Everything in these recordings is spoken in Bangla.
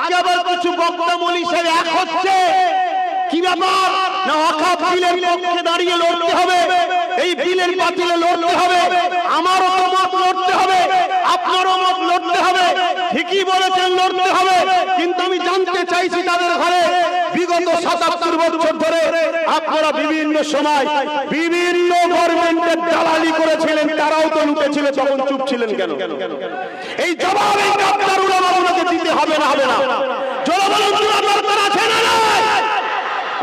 আজকে আবার কিছু বক্তা মনীষী এক হচ্ছে কি ব্যাপার না ওয়াকফ বিলের পক্ষে দাঁড়িয়ে লড়তে হবে, এই বিলের বাতিলে লড়তে হবে, আমারও মত লড়তে হবে, আপনারও মত লড়তে হবে। ঠিকই বলেছেন লড়তে হবে, কিন্তু আমি জানতে চাইছি তাদের ঘরে বিগত ৭৭ বছর ধরে আপনারা বিভিন্ন সময় বিভিন্ন গভর্নমেন্টের দালালি করেছিলেন, তারাও তো লুটেছিল, তখন চুপ ছিলেন কেন? এই জবাব এই ডাক্তার উলামাগুলোকে দিতে হবে না হবে না? জোরে বলুন দরকার আছে না না?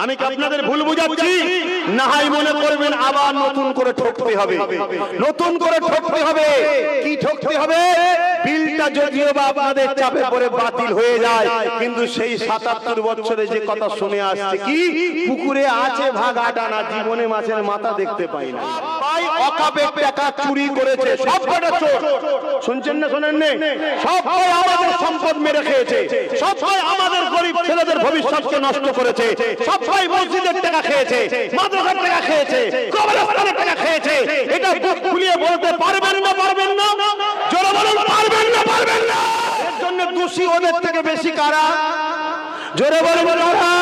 আমি কি আপনাদের ভুল বুঝাচ্ছি? না হয় মনে করবেন আবার নতুন করে ঠকতে হবে, নতুন করে ঠকতে হবে। কি ঠকতে হবে? বিলটা যদিও বা আপনাদের চাপে পড়ে বাতিল হয়ে যায়, কিন্তু সেই ৭৭ বছরে যে কথা শুনে আসছে কি পুকুরে আছে ভাগ আটানা, জীবনে মাছের মাথা দেখতে পাই না। ভাই ওয়াকফের টাকা চুরি করেছে, সব কটা চোর। শুনছেন না শোনেন না? সব ভাই আমাদের সম্পদ মেরে খেয়েছে, সব ভাই আমাদের গরিব ছেলেদের ভবিষ্যৎকে নষ্ট করেছে, সব ভাই মসজিদের টাকা খেয়েছে, মাদ্রাসার টাকা খেয়েছে, কবরস্থানের টাকা খেয়েছে। এটা বুক খুলিয়ে বলতে পারবেন না পারবেন না? জোরে বলুন পারবেন না পারবেন না? এর জন্য দোষী ওদের থেকে বেশি কারা? জোরে বলুন কারা?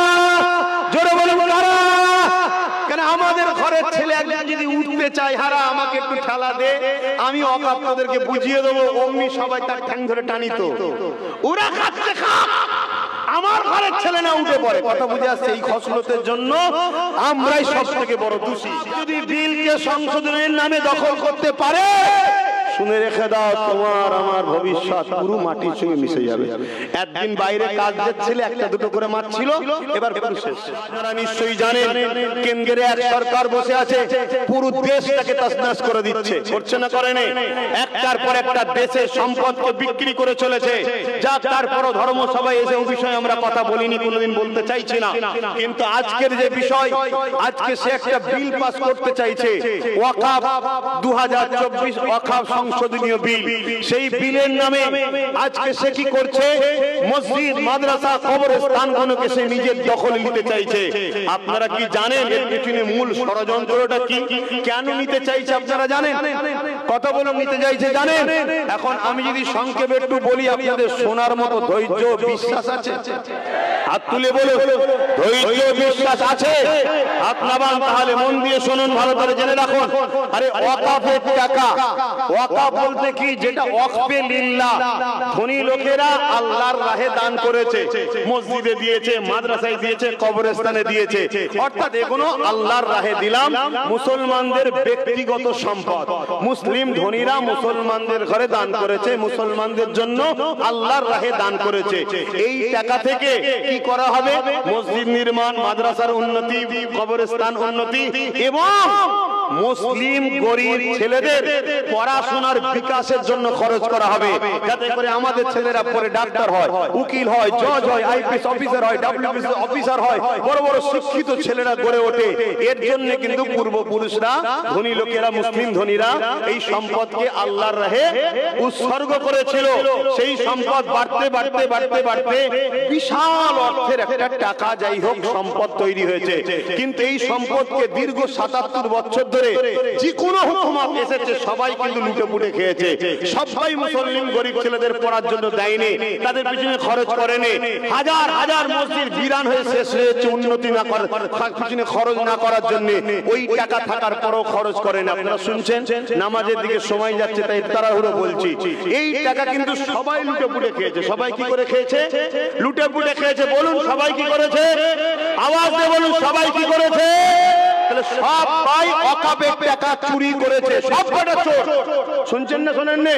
জোরে বলুন কারা? কেন আমাদের ঘরের ছেলে একজন যদি উঠতে চায়, হারা আমাকে একটু ঠেলা দে, আমি আপনাদেরকে বুঝিয়ে দেবো, অমনি সবাই তার ঠ্যাং ধরে টানিত। ওরা খাচ্ছে খাক, আমার ঘরের ছেলে না উঠে পড়ে। কথা বুঝে আসছে? এই খসলতের জন্য আমরাই সব থেকে বড় দোষী। যদি বিলকে সংশোধনের নামে দখল করতে পারে, শুনে রেখে দাও, তোমার আমার ভবিষ্যৎ পুরো মাটির সঙ্গে মিশে যাবে। একদিন বাইরে কাজ যাচ্ছিল, একটা দুটো করে মাছ ছিল, এবার পুরো শেষ। আপনারা নিশ্চয়ই জানেন কেন্দ্রে এক সরকার বসে আছে, পুরো দেশটাকে তছনছ করে দিচ্ছে, করছে না করে না? একটার পর একটা দেশের সম্পদকে বিক্রি করে চলেছে। যা তারপরও ধর্মসভায় এসে ওই বিষয়ে আমরা কথা বলিনি, কোনোদিন বলতে চাইছি না। কিন্তু আজকের যে বিষয়, আজকে সে একটা বিল পাস করতে চাইছে, ওয়াকফ 2024 ওয়াকফ সংশোধনীয় বিল। সেই বিলের নামে আজকে সে কি করছে? মসজিদ, মাদ্রাসা, কবরস্থানগুলোকে সে নিজের দখলে নিতে চাইছে। আপনারা কি জানেন এর পিছনে মূল ষড়যন্ত্রটা কি? কেন নিতে চাইছে আপনারা জানেন? কত বড় নিতে চাইছে জানেন? এখন আমি যদি সংক্ষেপে একটু বলি, আপনাদের শোনার মতো ধৈর্য বিশ্বাস আছে? হাত তুলে বলো, ধৈর্য বিশ্বাস আছে? আপনারা তাহলে মন দিয়ে শুনুন, ভালো করে জেনে রাখুন। আরে ওয়াকফের টাকা, ওয়াকফ বলতে কি? যেটা ওয়াকফে লিল্লাহ, ধনী লোকেরা আল্লাহর রাহে দান করেছে, মসজিদে দিয়েছে, মাদ্রাসায় দিয়েছে, কবরস্থানে দিয়েছে, অর্থাৎ এগুলো আল্লাহর রাহে দিলাম। মুসলমানদের ব্যক্তিগত সম্পদ, মুসলিম ধনীরা মুসলমানদের ঘরে দান করেছে, মুসলমানদের জন্য আল্লাহর রাহে দান করেছে। এই টাকা থেকে কি করা হবে? মসজিদ নির্মাণ, মাদ্রাসার উন্নতি, কবরস্থান উন্নতি এবং মুসলিম গরিব ছেলেদের পড়াশোনার বিকাশের জন্য খরচ করা হবে, যাতে করে আমাদের ছেলেরা পরে ডাক্তার হয়, উকিল হয়, জজ হয়, আইপিএস অফিসার হয়, ডব্লিউবিসি অফিসার হয়, বড় বড় শিক্ষিত ছেলেরা গড়ে ওঠে। এর জন্য কিন্তু পূর্বপুরুষরা, ধনী লোকেরা, মুসলিম ধনীরা এই সম্পদকে আল্লাহর রাহে উৎসর্গ করেছিল। সেই সম্পদ বাড়তে বাড়তে বাড়তে বাড়তে বিশাল অর্থের একটা টাকা, যাই হোক, সম্পদ তৈরি হয়েছে। কিন্তু এই সম্পদকে দীর্ঘ ৭৭ বছর ধরে যে কোনো হুকুমত এসেছে, সবাই কিন্তু লুটে পুটে খেয়েছে। সবাই মুসলিম গরিব ছেলেদের পড়ার জন্য দেয়নি, তাদের পিছনে খরচ করেনি। হাজার হাজার মসজিদ বিরান হয়ে শেষ হয়েছে, উন্নতি না করার পিছনে খরচ না করার জন্য। ওই টাকা থাকার পরও খরচ করেন। আপনারা শুনছেন, নামাজের দিকে সময় যাচ্ছে তাই তাড়াহুড়ো বলছি। এই টাকা কিন্তু সবাই লুটে পুটে খেয়েছে। সবাই কি করে খেয়েছে? লুটে পুটে খেয়েছে। বলুন সবাই কি করেছে? আওয়াজ দিয়ে বলুন সবাই কি করেছে? সব ভাই ওয়াকফের টাকা চুরি করেছে, সব কটা চোর। শুনছেন না শোনেন না?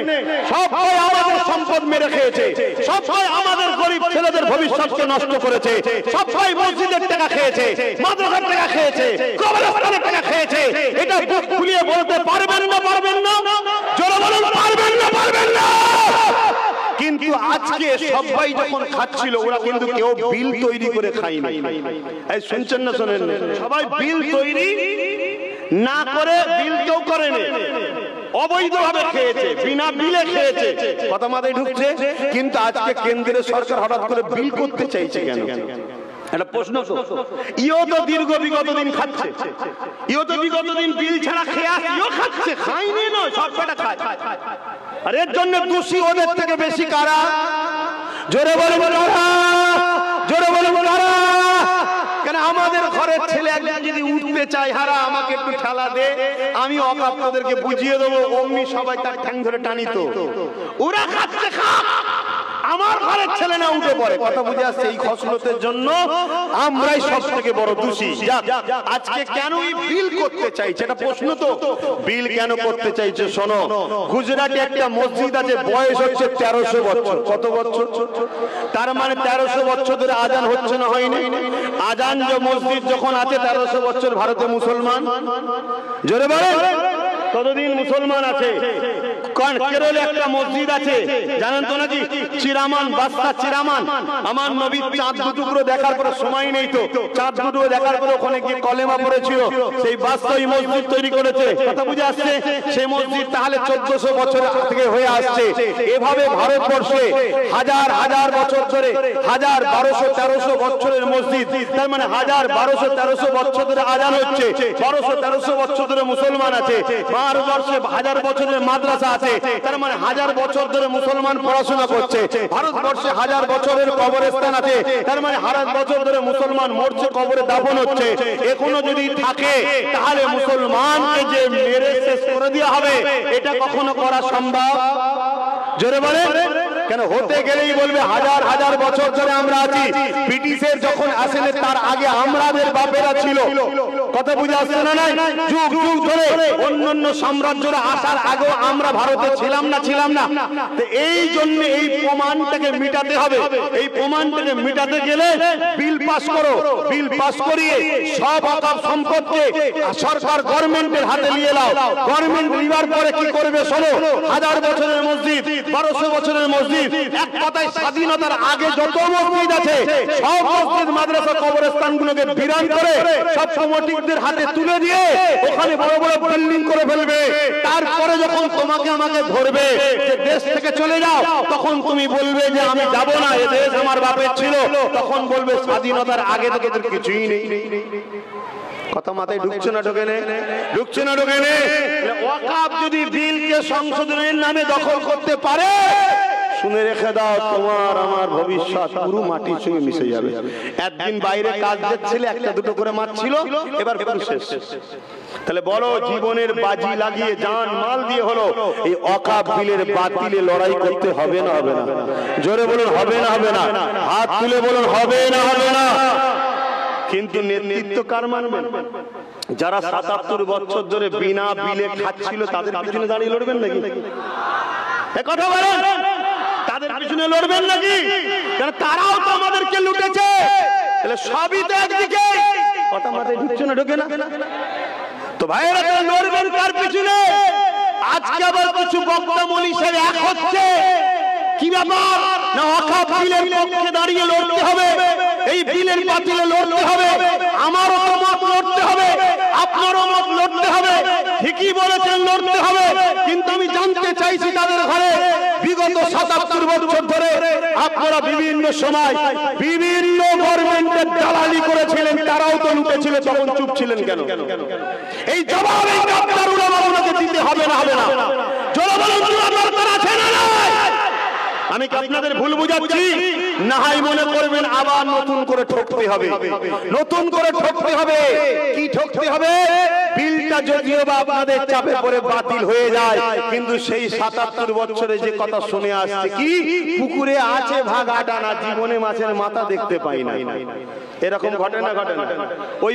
সব ভাই আমাদের সম্পদ মেরে খেয়েছে, সব ভাই আমাদের গরিব ছেলেদের ভবিষ্যৎকে নষ্ট করেছে, সব ভাই মসজিদের টাকা খেয়েছে, মাদ্রাসার টাকা খেয়েছে, কবরস্থানের টাকা খেয়েছে। এটা বুক খুলিয়ে বলতে পারবেন না পারবেন না? জোরে বলুন পারবেন না পারবেন না? কিন্তু আজকে সবাই যখন খাচ্ছিল, ওরা কিন্তু কেউ বিল তৈরি করে খায়নি। এই শুনছেন না শোনেন না? সবাই বিল তৈরি না করে, বিল কেউ করেনি, অবৈধভাবে খেয়েছে, বিনা বিলে খেয়েছে। কথা মাথায় ঢুকছে? কিন্তু আজকে কেন্দ্রের সরকার হঠাৎ করে বিল করতে চাইছে কেন? একটা প্রশ্ন তো। ইও তো দীর্ঘ বিগত দিন খাচ্ছে, ইও তো বিগত দিন বিল ছাড়া খেয়ে আসিও খাচ্ছে, খায়নি নয়, সব কটা খায়। আর এর জন্য দোষী ওদের থেকে বেশি কারা? জোরে বলুন কারা? চাই, হারা আমাকে একটু ঠেলা দে, আমি অকাপ তোদেরকে বুঝিয়ে দেবো। অমনি সবাই তার ঠ্যাং ধরে টানিত। ওরা খাচ্ছে খাক, আমার ঘরের ছেলে না উঠে পড়ে। কথা বুঝে আসছে? এই খসলতের জন্য আমরাই সব থেকে বড় দোষী। আজকে কেন এই বিল করতে চাইছে, এটা প্রশ্ন তো। বিল কেন করতে চাইছে শোনো। গুজরাটে একটা মসজিদ আছে, বয়স হচ্ছে 1300 বছর। কত বছর? তার মানে 1300 বছর ধরে আজান হচ্ছে না, হয়নি? আজান যে মসজিদ যখন আছে 1300 বছর, ভারতে মুসলমান জোরে বলে কতদিন মুসলমান আছে? কেরলে একটা মসজিদ আছে, জানেন তো নাকি? চিরামান, বাদশা চিরামান। আমার নবী চাঁদ দুটুকরো দেখার পরে, সময় নেই তো, চাঁদ দুটুকরো দেখার পরে ওখানে গিয়ে কলেমা পড়েছিল। সেই বাদশা এই মসজিদ তৈরি করেছে। কথা বুঝে আসছে? সেই মসজিদ তাহলে 1400 বছর থেকে হয়ে আসছে। এভাবে ভারতবর্ষে হাজার হাজার বছর ধরে, 1200-1300 বছরের মসজিদ, তার মানে 1200-1300 বছর ধরে আজান হচ্ছে। 1200-1300 বছর ধরে মুসলমান আছে। ভারতবর্ষে 1000 বছরের মাদ্রাসা আছে, তার মানে 1000 বছর ধরে মুসলমান পড়াশোনা করছে। ভারতবর্ষে 1000 বছরের কবরস্থান আছে, তার মানে 1000 বছর ধরে মুসলমান মরছে, কবরে দাফন হচ্ছে। এখনো যদি থাকে তাহলে মুসলমানকে যে মেরে শেষ করে দেওয়া হবে, এটা কখনো করা সম্ভব? জোরে বলে কেন? হতে গেলেই বলবে হাজার হাজার বছর ধরে আমরা আছি। ব্রিটিশের যখন আসেন তার আগে আমাদের বাপেরা ছিল। কথা বুঝে আসছে না? নাই যুগ যুগ ধরে অন্যান্য সাম্রাজ্যরা আসার আগেও আমরা ভারতে ছিলাম না? তো এই জন্য এই প্রমাণটাকে মিটাতে হবে। এই প্রমাণটাকে মিটাতে গেলে বিল পাস করো। বিল পাস করিয়ে সব অকাপ সম্পদকে সরকার গভর্নমেন্টের হাতে নিয়ে নাও। গভর্নমেন্ট নেওয়ার পরে কি করবে শোনো। 1000 বছরের মসজিদ, 1200 বছরের মসজিদ, এক কথায় স্বাধীনতার আগে যত মসজিদ আছে সব মসজিদ, মাদ্রাসা, কবরস্থানগুলোকে বিরান করে সব কমিটিদের হাতে তুলে দিয়ে ওখানে বড় বড় বিল্ডিং করে ফেলবে। তারপরে যখন তোমাকে আমাকে ধরবে যে দেশ থেকে চলে যাও, তখন তুমি বলবে যে আমি যাব না, এ দেশ আমার বাপের ছিল। তখন বলবে স্বাধীনতার আগে থেকে তোর কিছুই নেই। কথা মাথায় ঢুকছে না? ঢোকে না? ঢুকছে না? ঢোকে না? ওয়াকফ যদি বিলকে সংশোধনের নামে দখল করতে পারে, শুনে রেখে দাও, তোমার আমার ভবিষ্যৎ পুরো মাটির সঙ্গে মিশে যাবে। একদিন বাইরে কাজ যাচ্ছিলে, একটা দুটো করে মারছিল, এবার পুরো শেষ। তাহলে বলো, জীবনের বাজি লাগিয়ে জান মাল দিয়ে হলো এই ওয়াকফ বিলের বাতিলে লড়াই করতে হবে না? হবে না? জোরে বলুন, হবে না? হবে না? হাত তুলে বলুন, হবে না? হবে না? কিন্তু নেতৃত্ব কার মানবেন? যারা 77 বছর ধরে বিনা বিলে খাচ্ছিল, তাদের পিছনে দাঁড়িয়ে লড়বেন নাকি? কথা বলেন, তাদের পিছনে লড়বেন নাকি? কারণ তারাও তো আমাদেরকে লুটেছে। তাহলে সবই তো একদিকে। কথা মাথায় ঢুকছে না? ঢোকে না? তো ভাইয়েরা, লড়বেন কার পিছনে? আজকে আবার কিছু বক্তা মনীষীরা এক হচ্ছে। কি ব্যাপার? না ওয়াকফ বিলের পক্ষে দাঁড়িয়ে লড়তে হবে, এই বিলের বাতিলে লড়তে হবে, আমারও মত লড়তে হবে, আপনারও মত লড়তে হবে। ঠিকই বলেছেন, লড়তে হবে। কিন্তু আমি জানতে চাইছি তাদের ঘরে বিগত 77 বছর ধরে আপনারা বিভিন্ন সময় বিভিন্ন গভর্নমেন্টের দালালি করেছিলেন, তারাও তো লুটেছিল, তখন চুপ ছিলেন কেন? এই জবাব এই ডাক্তার উলামাকে দিতে হবে না? হবে না? চলো বলুন, দরকার আছে না? আমি কি আপনাদের ভুল বুঝাচ্ছি? না হয় মনে করবেন আবার নতুন করে ঠকতে হবে। নতুন করে ঠকতে হবে। কি ঠকতে হবে? বিলটা যদিও বা আপনাদের চাপে পড়ে বাতিল হয়ে যায়, কিন্তু সেই 77 বছরে যে কথা শুনে আসছে, কি পুকুরে আছে ভাগ আটানা, জীবনে মাছের মাথা দেখতে পাই না। এরকম ঘটে না? ঘটে না? ওই